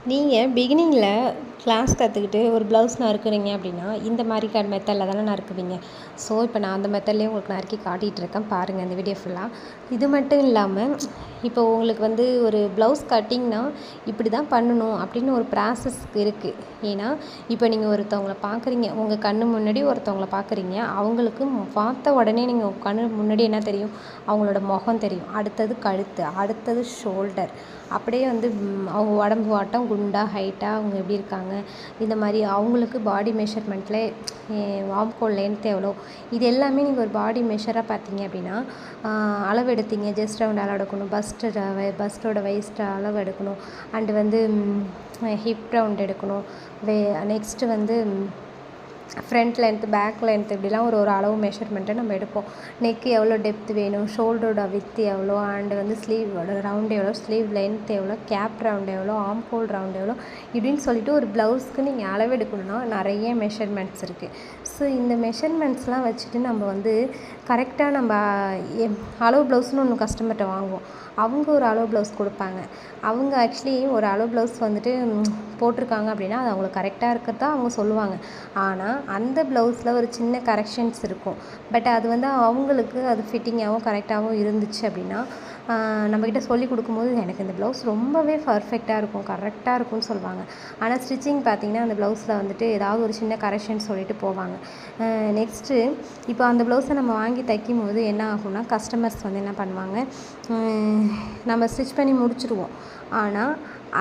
நீங்கள் பிகினிங்கில் கிளாஸ் கற்றுக்கிட்டு ஒரு ப்ளவுஸ் நறுக்குறீங்க அப்படின்னா இந்த மாதிரி மெத்தடில் தானே நறுக்குவீங்க. ஸோ இப்போ நான் அந்த மெத்தட்லேயே உங்களுக்கு நறுக்கி காட்டிகிட்டு இருக்கேன் பாருங்கள் இந்த வீடியோ ஃபுல்லாக. இது மட்டும் இல்லாமல் இப்போ உங்களுக்கு ஒரு ப்ளவுஸ் கட்டிங்னா இப்படி தான் பண்ணணும் அப்படின்னு ஒரு ப்ராசஸ் இருக்குது. ஏன்னா இப்போ நீங்கள் ஒருத்தவங்கள பார்க்குறீங்க, உங்கள் கண்ணு முன்னாடி ஒருத்தவங்கள பார்க்குறீங்க, அவங்களுக்கு பார்த்த உடனே நீங்கள் கண்ணு முன்னாடி என்ன தெரியும்? அவங்களோட முகம் தெரியும், அடுத்தது கழுத்து, அடுத்தது ஷோல்டர், அப்படியே அவங்க உடம்பு வாட்டம், குண்டா, ஹைட்டாக அவங்க எப்படி இருக்காங்க, இந்த மாதிரி அவங்களுக்கு பாடி மெஷர்மெண்ட்டில் வார்ம்கோல் லென்த் எவ்வளோ, இது எல்லாமே நீங்கள் ஒரு பாடி மெஷராக பார்த்தீங்க அப்படின்னா அளவு எடுத்தீங்க. ஜஸ்ட் ரவுண்ட் அளவு எடுக்கணும், பஸ்ட்டோட வெயிஸ்ட் அளவு எடுக்கணும், அண்டு ஹிப் ரவுண்ட் எடுக்கணும், next front length, back length, இப்படிலாம் ஒரு அளவு மெஷர்மெண்ட்டை நம்ம எடுப்போம். நெக்கு எவ்வளோ டெப்த் வேணும், ஷோல்டரோட வித்து எவ்வளோ, அண்டு ஸ்லீவோட ரவுண்டு எவ்வளோ, ஸ்லீவ் லென்த் எவ்வளோ, கேப் ரவுண்டு எவ்வளோ, ஆர்ம் ஹோல் ரவுண்டு எவ்வளோ, இப்படின்னு சொல்லிட்டு ஒரு ப்ளவுஸ்க்கு நீங்கள் அளவு எடுக்கணும்னா நிறைய மெஷர்மெண்ட்ஸ் இருக்குது. ஸோ இந்த மெஷர்மெண்ட்ஸ்லாம் வச்சுட்டு நம்ம கரெக்டாக நம்ம அளவு ப்ளவுஸ்னு ஒன்று கஸ்டமர்கிட்ட வாங்குவோம். அவங்க ஒரு அளவு ப்ளவுஸ் கொடுப்பாங்க. அவங்க ஆக்சுவலி ஒரு அளவு ப்ளவுஸ் போட்டிருக்காங்க அப்படின்னா அது அவங்களுக்கு கரெக்டாக இருக்கிறதா அவங்க சொல்லுவாங்க. ஆனால் அந்த ப்ளவுஸில் ஒரு சின்ன கரெக்ஷன்ஸ் இருக்கும். பட் அது அவங்களுக்கு அது ஃபிட்டிங்காகவும் கரெக்டாகவும் இருந்துச்சு அப்படின்னா நம்மக்கிட்ட சொல்லி கொடுக்கும்போது எனக்கு இந்த ப்ளவுஸ் ரொம்பவே பர்ஃபெக்டாக இருக்கும், கரெக்டாக இருக்கும்னு சொல்லுவாங்க. ஆனால் ஸ்டிச்சிங் பார்த்திங்கன்னா அந்த ப்ளவுஸில் ஏதாவது ஒரு சின்ன கரெக்ஷன் சொல்லிட்டு போவாங்க. நெக்ஸ்ட்டு இப்போ அந்த ப்ளவுஸை நம்ம வாங்கி தைக்கும் போது என்ன ஆகும்னா கஸ்டமர்ஸ் என்ன பண்ணுவாங்க, நம்ம ஸ்டிச் பண்ணி முடிச்சுடுவோம். ஆனால்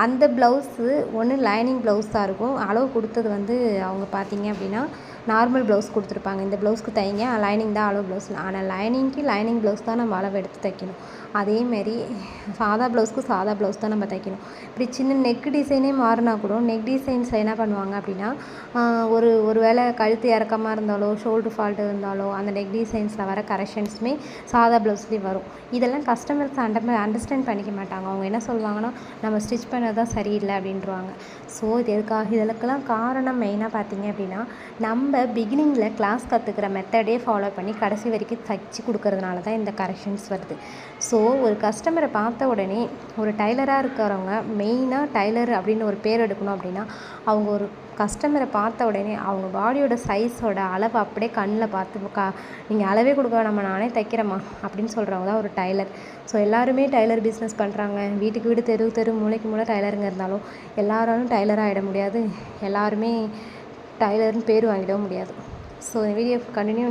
அந்த ப்ளவுஸு ஒன்று லைனிங் ப்ளவுஸாக இருக்கும். அளவு கொடுத்தது அவங்க பார்த்திங்க அப்படின்னா நார்மல் ப்ளவுஸ் கொடுத்துருப்பாங்க, இந்த ப்ளவுஸ்க்கு தைங்க, லைனிங் தான் அளவு ப்ளவுஸ். ஆனால் லைனிங் ப்ளவுஸ் தான் நம்ம அளவு எடுத்து தைக்கணும். அதேமாரி சாதா ப்ளவுஸ்க்கு சாதா ப்ளவுஸ் தான் நம்ம தைக்கணும். இப்படி சின்ன நெக் டிசைனே மாறினா கூட நெக் டிசைன்ஸில் என்ன பண்ணுவாங்க அப்படின்னா ஒரு வேளை கழுத்து இறக்கமாக இருந்தாலோ, ஷோல்டர் ஃபால்ட் இருந்தாலோ, அந்த நெக் டிசைன்ஸில் வர கரெக்ஷன்ஸுமே சாதா ப்ளவுஸ்லேயும் வரும். இதெல்லாம் கஸ்டமர்ஸ் அண்டர்ஸ்டாண்ட் பண்ணிக்க மாட்டாங்க. அவங்க என்ன சொல்லுவாங்கன்னா நம்ம ஸ்டிச் பண்ணது தான் சரியில்லை அப்படின்றாங்க. ஸோ இதற்கெல்லாம் காரணம் மெயினாக பார்த்திங்க அப்படின்னா நம்ம பிகினிங்கில் கிளாஸ் கற்றுக்கிற மெத்தடே ஃபாலோ பண்ணி கடைசி வரைக்கும் தைச்சி கொடுக்கறதுனால தான் இந்த கரெக்ஷன்ஸ் வருது. ஸோ ஒரு கஸ்டமரை பார்த்த உடனே ஒரு டைலராக இருக்கிறவங்க மெயினாக டைலர் அப்படின்னு ஒரு பேர் எடுக்கணும் அப்படின்னா அவங்க ஒரு கஸ்டமரை பார்த்த உடனே அவங்க பாடியோட சைஸோட அளவு அப்படியே கண்ணில் பார்த்து நீங்கள் அளவே கொடுக்க நம்ம நானே தைக்கிறேம்மா அப்படின்னு சொல்கிறவங்க தான் ஒரு டைலர். ஸோ எல்லாருமே டைலர் பிஸ்னஸ் பண்ணுறாங்க. வீட்டுக்கு வீடு, தெரு மூலைக்கு மூலை டைலருங்க இருந்தாலும் எல்லாராலும் டைலராக ஆகிட முடியாது, எல்லாருமே டைலர்னு பேர் வாங்கிடவும் முடியாது. ஸோ இந்த வீடியோ கண்டினியூ